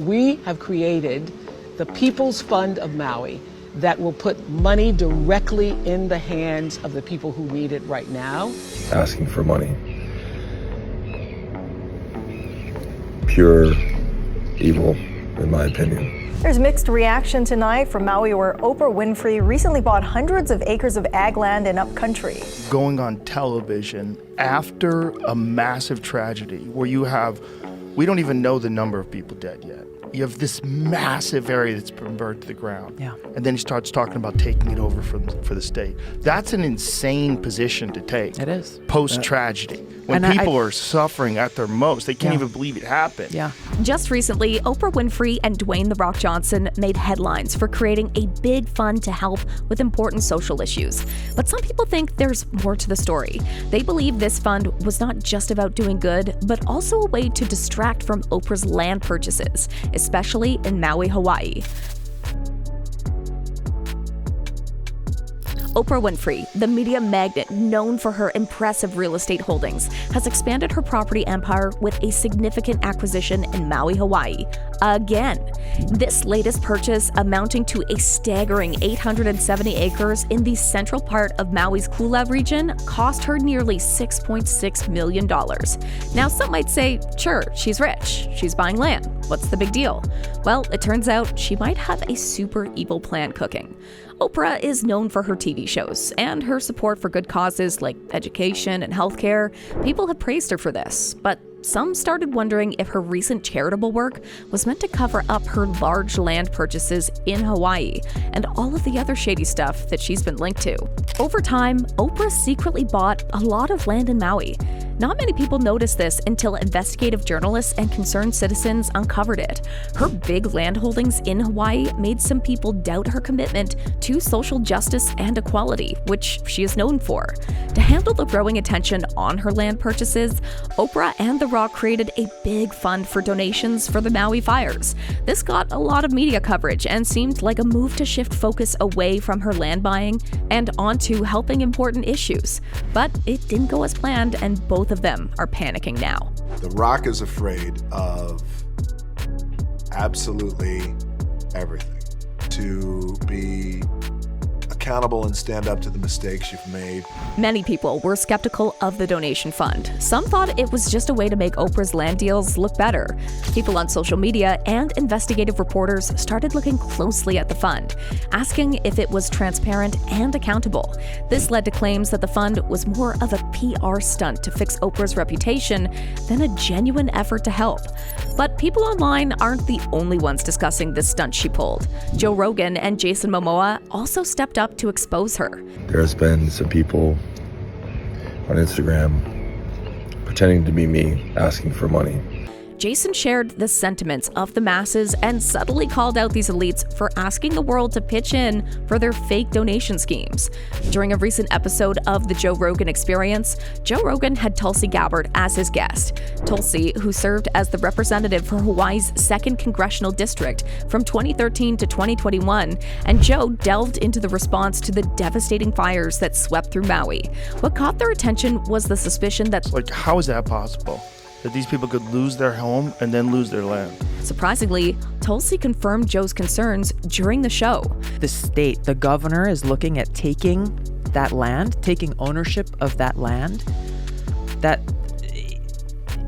We have created the People's Fund of Maui that will put money directly in the hands of the people who need it right now. Asking for money. Pure evil, in my opinion. There's mixed reaction tonight from Maui, where Oprah Winfrey recently bought hundreds of acres of ag land in upcountry. Going on television after a massive tragedy where we don't even know the number of people dead yet. You have this massive area that's been burned to the ground. Yeah. And then he starts talking about taking it over for the state. That's an insane position to take. It is. Post-tragedy. When people are suffering at their most, they can't even believe it happened. Yeah. Just recently, Oprah Winfrey and Dwayne "The Rock" Johnson made headlines for creating a big fund to help with important social issues. But some people think there's more to the story. They believe this fund was not just about doing good, but also a way to distract from Oprah's land purchases, especially in Maui, Hawaii. Oprah Winfrey, the media magnate known for her impressive real estate holdings, has expanded her property empire with a significant acquisition in Maui, Hawaii. Again, this latest purchase, amounting to a staggering 870 acres in the central part of Maui's Kula region, cost her nearly $6.6 million. Now, some might say, sure, she's rich. She's buying land. What's the big deal? Well, it turns out she might have a super evil plan cooking. Oprah is known for her TV shows and her support for good causes like education and healthcare. People have praised her for this, but some started wondering if her recent charitable work was meant to cover up her large land purchases in Hawaii and all of the other shady stuff that she's been linked to. Over time, Oprah secretly bought a lot of land in Maui. Not many people noticed this until investigative journalists and concerned citizens uncovered it. Her big land holdings in Hawaii made some people doubt her commitment to social justice and equality, which she is known for. To handle the growing attention on her land purchases, Oprah and The Rock created a big fund for donations for the Maui fires. This got a lot of media coverage and seemed like a move to shift focus away from her land buying and onto helping important issues. But it didn't go as planned, and both of them are panicking now. The Rock is afraid of absolutely everything. To be accountable and stand up to the mistakes you've made. Many people were skeptical of the donation fund. Some thought it was just a way to make Oprah's land deals look better. People on social media and investigative reporters started looking closely at the fund, asking if it was transparent and accountable. This led to claims that the fund was more of a PR stunt to fix Oprah's reputation than a genuine effort to help. But people online aren't the only ones discussing this stunt she pulled. Joe Rogan and Jason Momoa also stepped up to expose her. There's been some people on Instagram pretending to be me, asking for money. Jason shared the sentiments of the masses and subtly called out these elites for asking the world to pitch in for their fake donation schemes. During a recent episode of The Joe Rogan Experience, Joe Rogan had Tulsi Gabbard as his guest. Tulsi, who served as the representative for Hawaii's 2nd Congressional District from 2013 to 2021, and Joe delved into the response to the devastating fires that swept through Maui. What caught their attention was the suspicion that, how is that possible? That these people could lose their home and then lose their land. Surprisingly, Tulsi confirmed Joe's concerns during the show. The state, the governor, is looking at taking that land, taking ownership of that land. That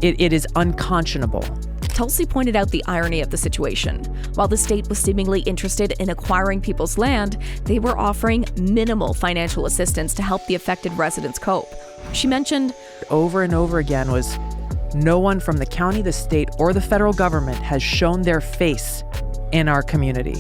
it is unconscionable. Tulsi pointed out the irony of the situation. While the state was seemingly interested in acquiring people's land, they were offering minimal financial assistance to help the affected residents cope. She mentioned, over and over again, was no one from the county, the state, or the federal government has shown their face in our community.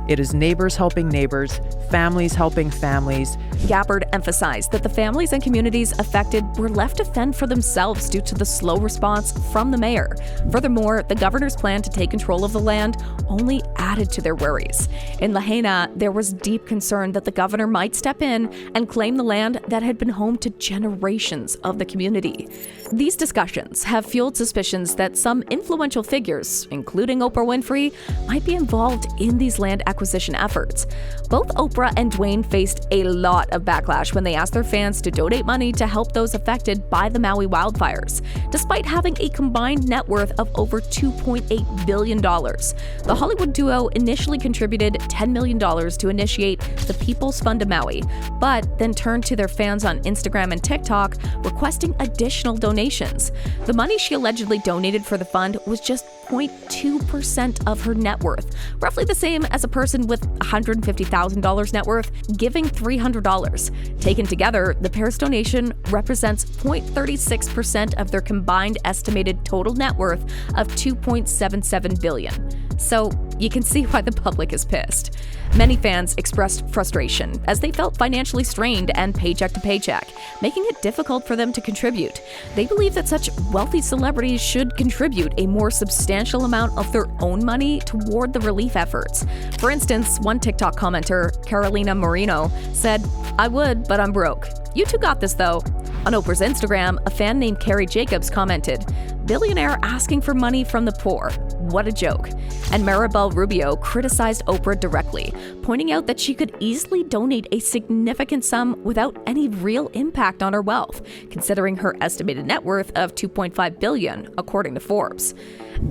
It is neighbors helping neighbors, families helping families. Gabbard emphasized that the families and communities affected were left to fend for themselves due to the slow response from the mayor. Furthermore, the governor's plan to take control of the land only added to their worries. In Lahaina, there was deep concern that the governor might step in and claim the land that had been home to generations of the community. These discussions have fueled suspicions that some influential figures, including Oprah Winfrey, might be involved in these land acquisition efforts. Both Oprah Oprah and Dwayne faced a lot of backlash when they asked their fans to donate money to help those affected by the Maui wildfires, despite having a combined net worth of over $2.8 billion. The Hollywood duo initially contributed $10 million to initiate the People's Fund of Maui, but then turned to their fans on Instagram and TikTok requesting additional donations. The money she allegedly donated for the fund was just 0.2% of her net worth, roughly the same as a person with $150,000 net worth giving $300. Taken together, the pair's donation represents 0.36% of their combined estimated total net worth of $2.77 billion. So you can see why the public is pissed. Many fans expressed frustration as they felt financially strained and paycheck to paycheck, making it difficult for them to contribute. They believe that such wealthy celebrities should contribute a more substantial amount of their own money toward the relief efforts. For instance, one TikTok commenter, Carolina Moreno, said, "I would, but I'm broke. You two got this though." On Oprah's Instagram, a fan named Carrie Jacobs commented, "Billionaire asking for money from the poor. What a joke." And Maribel Rubio criticized Oprah directly, pointing out that she could easily donate a significant sum without any real impact on her wealth, considering her estimated net worth of $2.5 billion, according to Forbes.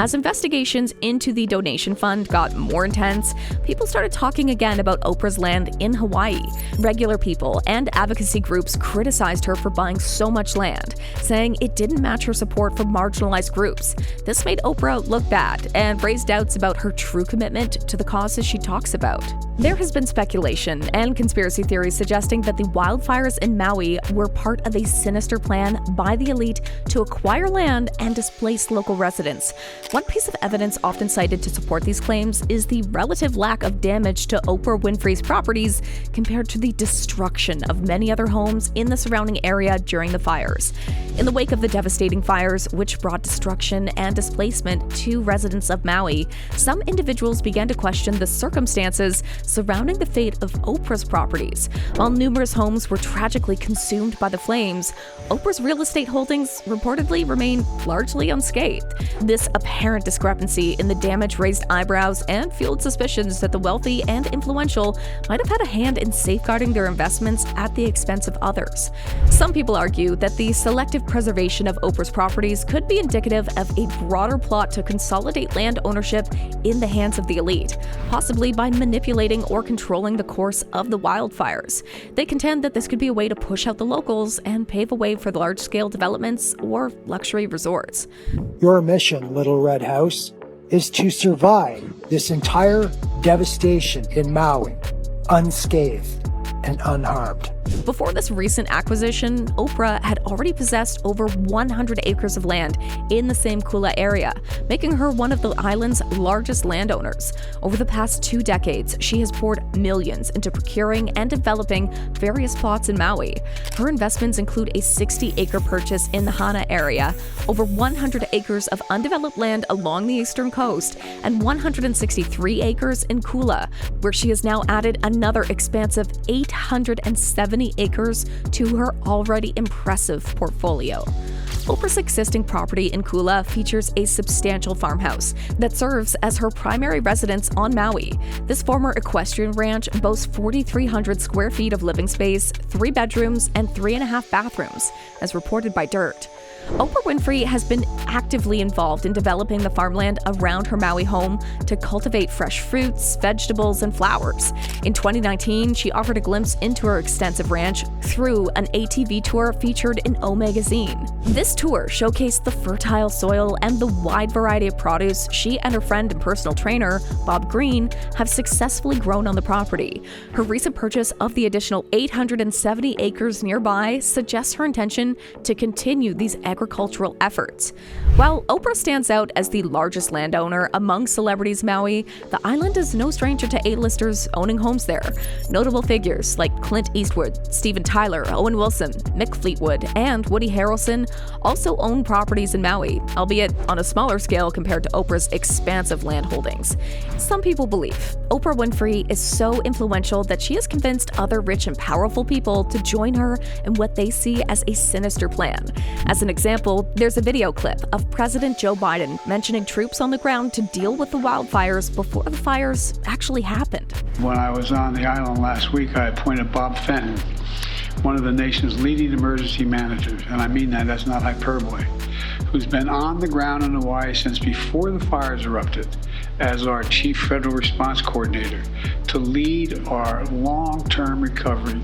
As investigations into the donation fund got more intense, people started talking again about Oprah's land in Hawaii. Regular people and advocacy groups criticized her for buying so much land, saying it didn't match her support for marginalized groups. This made Oprah look bad and raised doubts about her true commitment to the causes she talks about. There has been speculation and conspiracy theories suggesting that the wildfires in Maui were part of a sinister plan by the elite to acquire land and displace local residents. One piece of evidence often cited to support these claims is the relative lack of damage to Oprah Winfrey's properties compared to the destruction of many other homes in the surrounding area during the fires. In the wake of the devastating fires, which brought destruction and displacement to residents of Maui, some individuals began to question the circumstances surrounding the fate of Oprah's properties. While numerous homes were tragically consumed by the flames, Oprah's real estate holdings reportedly remain largely unscathed. This apparent discrepancy in the damage raised eyebrows and fueled suspicions that the wealthy and influential might have had a hand in safeguarding their investments at the expense of others. Some people argue that the selective preservation of Oprah's properties could be indicative of a broader plot to consolidate land ownership in the hands of the elite, possibly by manipulating or controlling the course of the wildfires. They contend that this could be a way to push out the locals and pave a way for large-scale developments or luxury resorts. Your mission, Little Red House, is to survive this entire devastation in Maui, unscathed and unharmed. Before this recent acquisition, Oprah had already possessed over 100 acres of land in the same Kula area, making her one of the island's largest landowners. Over the past 2 decades, she has poured millions into procuring and developing various plots in Maui. Her investments include a 60-acre purchase in the Hana area, over 100 acres of undeveloped land along the eastern coast, and 163 acres in Kula, where she has now added another expansive 870 acres to her already impressive portfolio. Oprah's existing property in Kula features a substantial farmhouse that serves as her primary residence on Maui. This former equestrian ranch boasts 4,300 square feet of living space, 3 bedrooms, and 3.5 bathrooms, as reported by Dirt. Oprah Winfrey has been actively involved in developing the farmland around her Maui home to cultivate fresh fruits, vegetables, and flowers. In 2019, she offered a glimpse into her extensive ranch through an ATV tour featured in O Magazine. This tour showcased the fertile soil and the wide variety of produce she and her friend and personal trainer, Bob Green, have successfully grown on the property. Her recent purchase of the additional 870 acres nearby suggests her intention to continue these agricultural efforts. While Oprah stands out as the largest landowner among celebrities in Maui, the island is no stranger to A-listers owning homes there. Notable figures like Clint Eastwood, Steven Tyler, Owen Wilson, Mick Fleetwood, and Woody Harrelson also own properties in Maui, albeit on a smaller scale compared to Oprah's expansive land holdings. Some people believe Oprah Winfrey is so influential that she has convinced other rich and powerful people to join her in what they see as a sinister plan. As an example, example, there's a video clip of President Joe Biden mentioning troops on the ground to deal with the wildfires before the fires actually happened. When I was on the island last week, I appointed Bob Fenton, one of the nation's leading emergency managers, and I mean that's not hyperbole, who's been on the ground in Hawaii since before the fires erupted as our Chief Federal Response Coordinator to lead our long-term recovery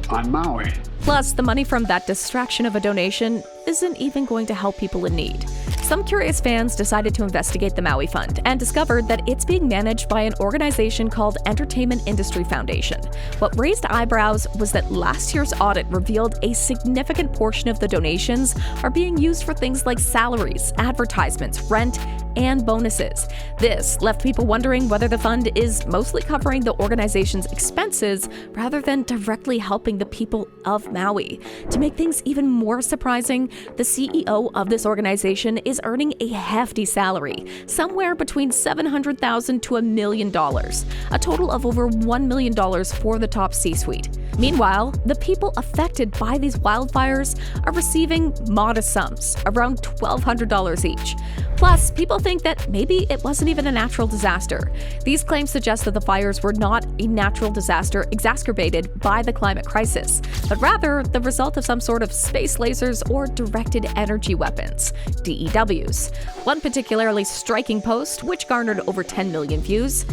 on Maui. Plus, the money from that distraction of a donation isn't even going to help people in need. Some curious fans decided to investigate the Maui Fund and discovered that it's being managed by an organization called Entertainment Industry Foundation. What raised eyebrows was that last year's audit revealed a significant portion of the donations are being used for things like salaries, advertisements, rent, and bonuses. This left people wondering whether the fund is mostly covering the organization's expenses rather than directly helping the people of Maui. To make things even more surprising, the CEO of this organization is earning a hefty salary, somewhere between $700,000 to $1 million, a total of over $1 million for the top C-suite. Meanwhile, the people affected by these wildfires are receiving modest sums, around $1,200 each. Plus, people think that maybe it wasn't even a natural disaster. These claims suggest that the fires were not a natural disaster exacerbated by the climate crisis, but rather the result of some sort of space lasers or directed energy weapons, DEWs. One particularly striking post, which garnered over 10 million views.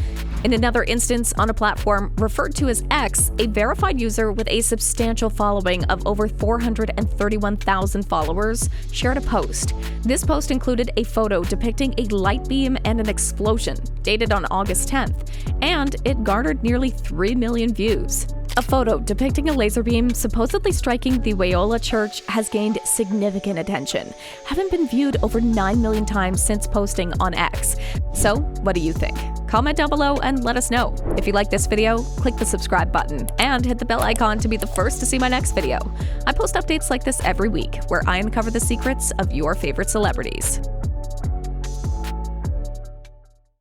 In another instance, on a platform referred to as X, a verified user with a substantial following of over 431,000 followers shared a post. This post included a photo depicting a light beam and an explosion, dated on August 10th, and it garnered nearly 3 million views. A photo depicting a laser beam supposedly striking the Waiола Church has gained significant attention, having been viewed over 9 million times since posting on X. So, what do you think? Comment down below and let us know. If you like this video, click the subscribe button and hit the bell icon to be the first to see my next video. I post updates like this every week, where I uncover the secrets of your favorite celebrities.